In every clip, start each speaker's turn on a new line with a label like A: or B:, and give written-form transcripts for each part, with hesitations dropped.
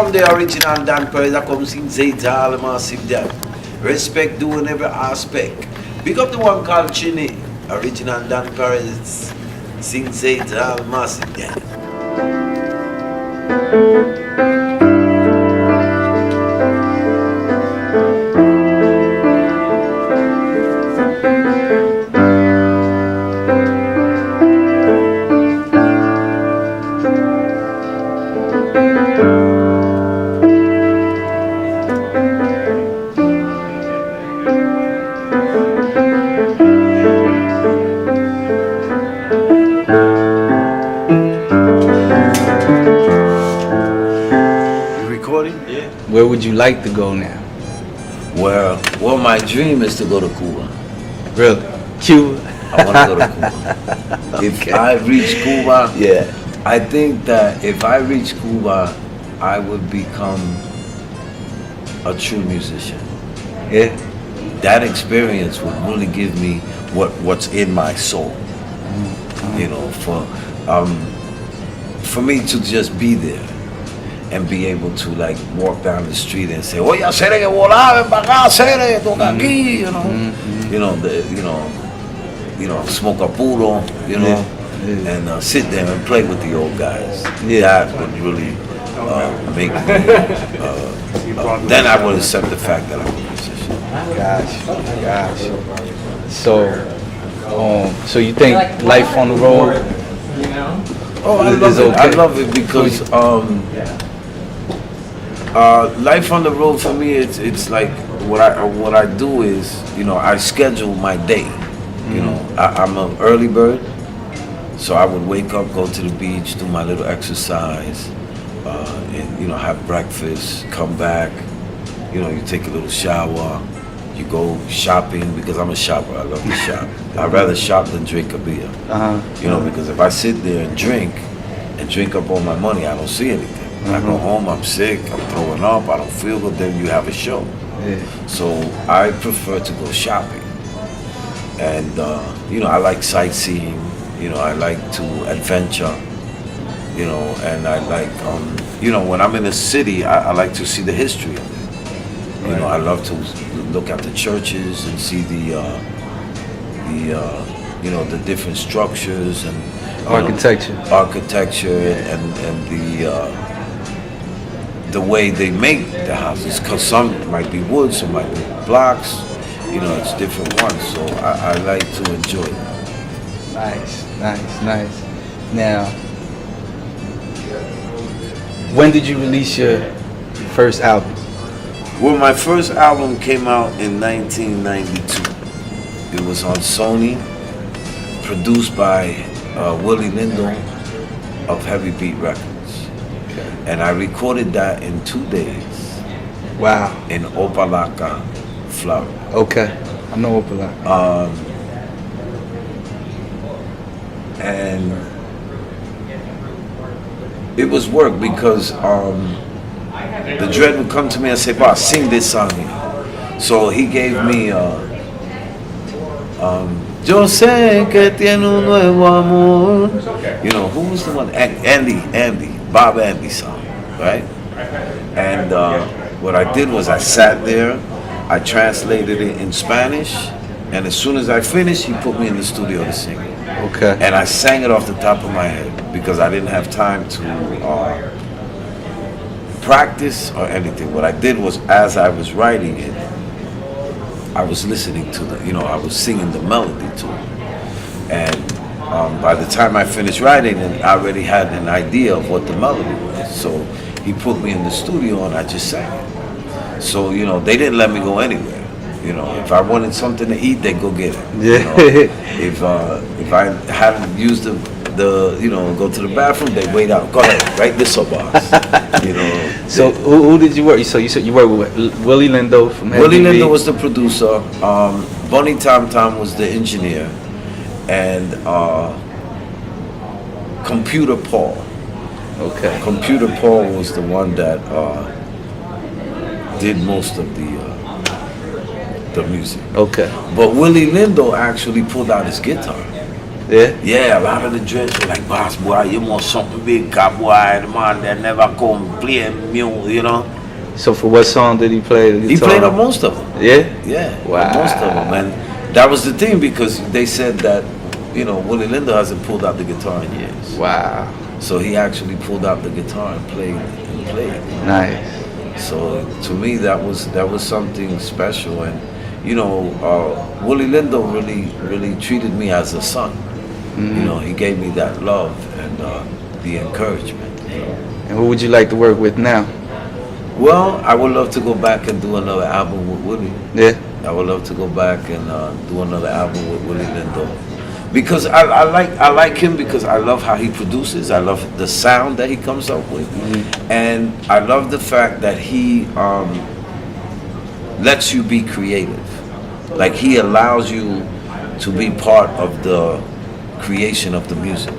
A: from the original Dan Perez, I come sing Zeta, all massive that. Respect doing every aspect. Big up the one called Chini, original Dan Perez, sing Zeta, all massive that.
B: Where would you like to go now?
A: Well, my dream is to go to Cuba.
B: Really? Cuba?
A: I want to go to Cuba. If I reach Cuba,
B: yeah,
A: I think that if I reach Cuba, I would become a true musician.
B: Yeah.
A: That experience would really give me what's in my soul. You know, for me to just be there and be able to like walk down the street and say, oye, hacer que volar, ven para acá, hacer, toca aquí, you know, smoke a puro, you know, and sit there and play with the old guys. That would really make me, then I would accept the fact that I'm a musician.
B: Gosh. So you think life on the road?
A: Oh, I love it. Okay. I love it because life on the road for me, it's like what I do is, you know, I schedule my day. You know, I'm an early bird, so I would wake up, go to the beach, do my little exercise, and you know, have breakfast, come back. You know, you take a little shower, you go shopping because I'm a shopper. I love to shop. I'd rather shop than drink a beer. You know, because if I sit there and drink up all my money, I don't see anything. I go home, I'm sick, I'm throwing up, I don't feel good, then you have a show. So I prefer to go shopping. And, you know, I like sightseeing, you know, I like to adventure, you know, and I like, you know, when I'm in a city, I like to see the history of it. You know, I love to look at the churches and see the you know, the different structures and
B: architecture
A: and the way they make the houses, because some might be wood, some might be blocks, you know, it's different ones, so I like to enjoy it.
B: Nice. Now, when did you release your first album?
A: Well, my first album came out in 1992. It was on Sony, produced by Willie Lindo of Heavy Beat Records. And I recorded that in 2 days.
B: Wow.
A: In Opelika, Florida.
B: Okay, I know Opelika.
A: And it was work because the dread would come to me and say, "Boss, sing this song here." So he gave me Yo sé que tiene un nuevo amor. You know, who was the one? Bob Andy song, right? And what I did was I sat there, I translated it in Spanish, and as soon as I finished, he put me in the studio to sing it.
B: Okay.
A: And I sang it off the top of my head because I didn't have time to practice or anything. What I did was, as I was writing it, I was listening to I was singing the melody to it. And by the time I finished writing it, I already had an idea of what the melody was. So he put me in the studio and I just sang it. So, you know, they didn't let me go anywhere. You know, if I wanted something to eat, they'd go get it.
B: Yeah.
A: You know? If I hadn't used go to the bathroom, they wait out. Go ahead, write this up, boss. You know.
B: So who did you work? So you said you worked with Willie Lindo from
A: Willie Lindo was the producer. Bunny Tom Tom was the engineer, and Computer Paul.
B: Okay.
A: Computer Paul was the one that did most of the music.
B: Okay.
A: But Willie Lindo actually pulled out his guitar.
B: Yeah.
A: Yeah, a lot of the dreads were like, boss boy, you want something big, boy, the man that never come play mule, you know.
B: So for what song did he play the guitar?
A: He played on most of them.
B: Yeah.
A: Yeah,
B: Wow.
A: on most of them, and that was the thing because they said that, you know, Willie Lindo hasn't pulled out the guitar in years.
B: Wow.
A: So he actually pulled out the guitar and played.
B: Nice.
A: So to me, that was something special, and you know, Willie Lindo really treated me as a son.
B: Mm-hmm.
A: You know, he gave me that love and the encouragement. You know?
B: And who would you like to work with now?
A: Well, I would love to go back and do another album with Willie.
B: Yeah.
A: I would love to go back and do another album with Willie Lindo. Because I like him because I love how he produces. I love the sound that he comes up with, and I love the fact that he lets you be creative. Like he allows you to be part of the creation of the music.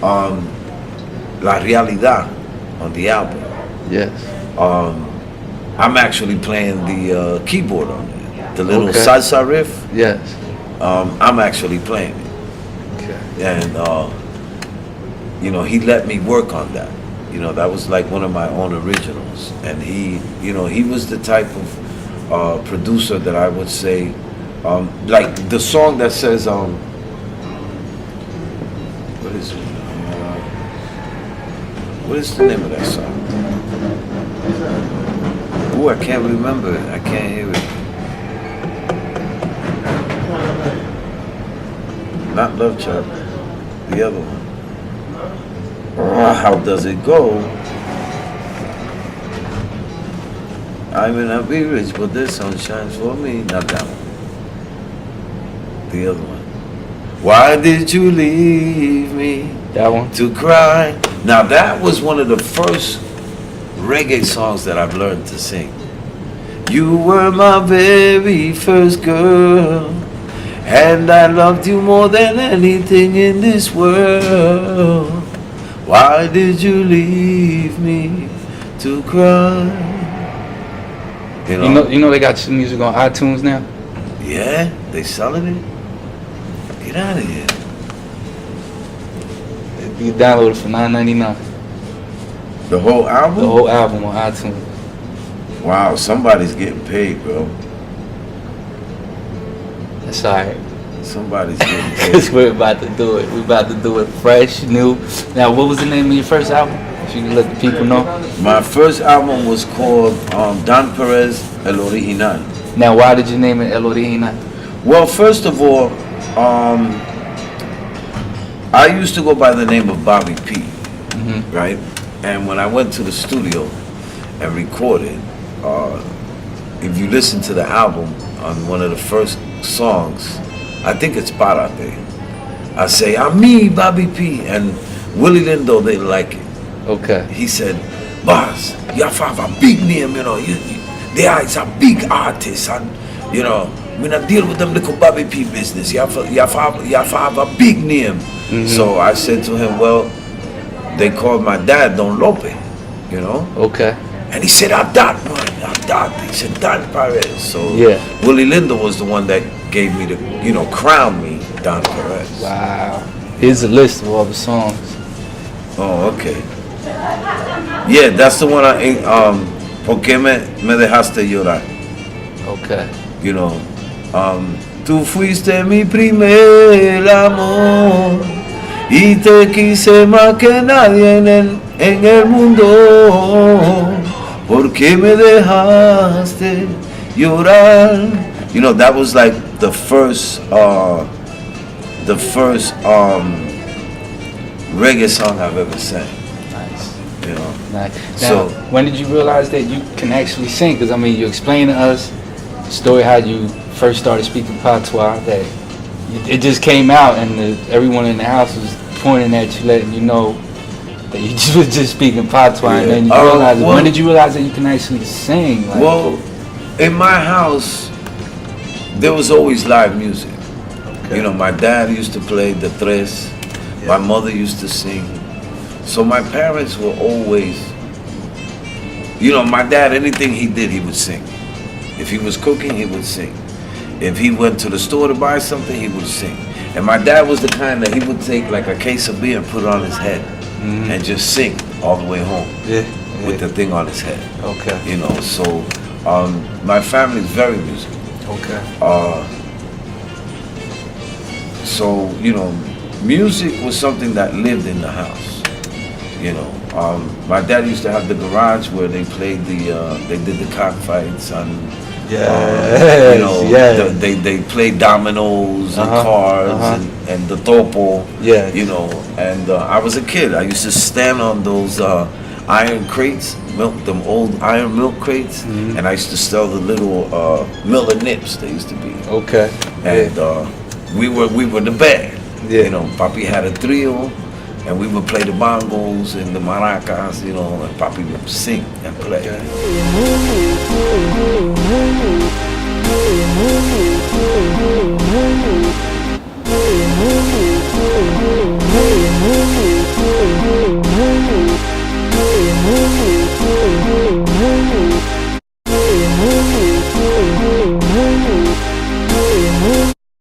A: La Realidad on the album.
B: Yes.
A: I'm actually playing the keyboard on it, the little
B: Okay.
A: salsa riff.
B: Yes.
A: I'm actually playing it,
B: Okay.
A: and you know, he let me work on that. You know, that was like one of my own originals, and he, you know, he was the type of producer that I would say, like the song that says, what is it? What is the name of that song? Oh, I can't remember it. I can't hear it. Not Love Child, the other one. How does it go? I may not be rich, but this sun shines for me. Not that one. The other one. Why did you leave me
B: That one.
A: to cry? Now that was one of the first reggae songs that I've learned to sing. You were my very first girl, and I loved you more than anything in this world. Why did you leave me to cry?
B: You know they got your music on iTunes now?
A: Yeah, they selling it? Get out of here.
B: You can download it for $9.99.
A: The whole album?
B: The whole album on iTunes.
A: Wow, somebody's getting paid, bro.
B: That's alright.
A: Somebody's getting
B: Because
A: paid.
B: we're about to do it. We're about to do it fresh, new. Now, what was the name of your first album? If you can let the people know.
A: My first album was called Don Perez, El Original.
B: Now, why did you name it El Original?
A: Well, first of all, I used to go by the name of Bobby P, right? And when I went to the studio and recorded, if you listen to the album, on one of the first songs, I think it's Parate, I say, I'm me, Bobby P. And Willie Lindo didn't like it.
B: Okay.
A: He said, boss, you have a big name, you know, they are, it's a big artist, and, you know, we not deal with them little Bobby P business. You have to have a big name. So I said to him, well, they called my dad Don Lope, you know?
B: Okay.
A: And he said, I'm that man, I'm that. He said, Don Perez. So
B: Yeah.
A: Willie Lindo was the one that gave me the, you know, crowned me Don Perez.
B: Wow. Here's a list of all the songs.
A: Oh, okay. Yeah, that's the one ¿Por qué me dejaste llorar?
B: Okay.
A: You know, tú fuiste mi primer amor y te quise más que nadie en el mundo. ¿Por qué me dejaste llorar? You know, that was like the first reggae song I've ever sang.
B: Nice.
A: You know.
B: Nice. Now,
A: So-
B: when did you realize that you can actually sing? Because, I mean, you explained to us the story how you first started speaking patois, that it just came out and everyone in the house was pointing at you, letting you know that you was just speaking patois, and then you realized, when did you realize that you can actually sing? Like,
A: Well, in my house, there was always live music. You know, my dad used to play the tres, my mother used to sing. So my parents were always, you know, my dad, anything he did, he would sing. If he was cooking, he would sing. If he went to the store to buy something, he would sing. And my dad was the kind that he would take like a case of beer and put it on his head and just sing all the way home with the thing on his head.
B: Okay.
A: You know, so my family is very musical.
B: Okay.
A: So, you know, music was something that lived in the house. You know, my dad used to have the garage where they played they did the cockfights and you know, they played dominoes and cards and the topo.
B: Yeah.
A: You know, and I was a kid. I used to stand on those iron crates, them old iron milk crates, and I used to sell the little Miller Nips they used to be.
B: Okay.
A: And we were the band.
B: Yeah.
A: You know, Papi had a trio, and we would play the bongos and the maracas, you know, and Papi would sing and play.
B: Okay.